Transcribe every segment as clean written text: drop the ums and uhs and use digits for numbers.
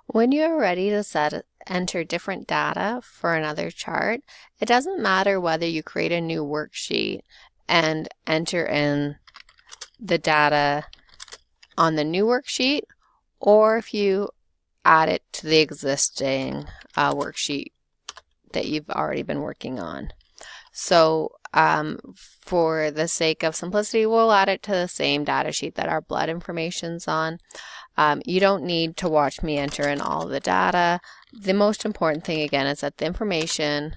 When you're ready to enter different data for another chart, it doesn't matter whether you create a new worksheet and enter in the data on the new worksheet, or if you add it to the existing worksheet that you've already been working on. So for the sake of simplicity, we'll add it to the same data sheet that our blood information's on. You don't need to watch me enter in all the data. The most important thing, again, is that the information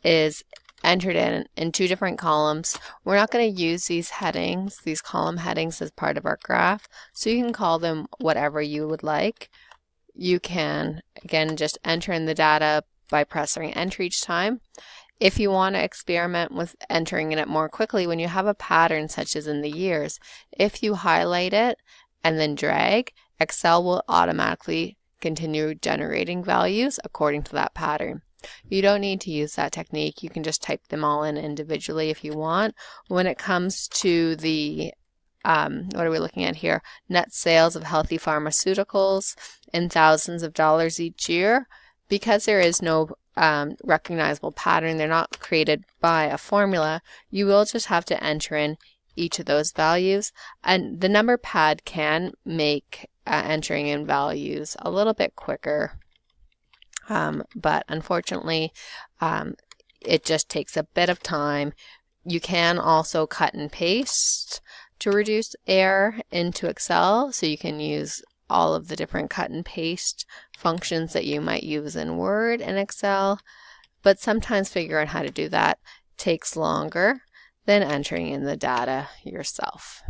is entered in two different columns. We're not going to use these headings, these column headings, as part of our graph, so you can call them whatever you would like. You can, again, just enter in the data by pressing enter each time. If you want to experiment with entering in it more quickly, when you have a pattern such as in the years, if you highlight it and then drag, Excel will automatically continue generating values according to that pattern. You don't need to use that technique. You can just type them all in individually if you want. When it comes to the what are we looking at here? Net sales of healthy pharmaceuticals in thousands of dollars each year. Because there is no recognizable pattern, they're not created by a formula, you will just have to enter in each of those values. And the number pad can make entering in values a little bit quicker. But unfortunately, it just takes a bit of time. You can also cut and paste to reduce error into Excel, so you can use all of the different cut and paste functions that you might use in Word and Excel, but sometimes figuring out how to do that takes longer than entering in the data yourself.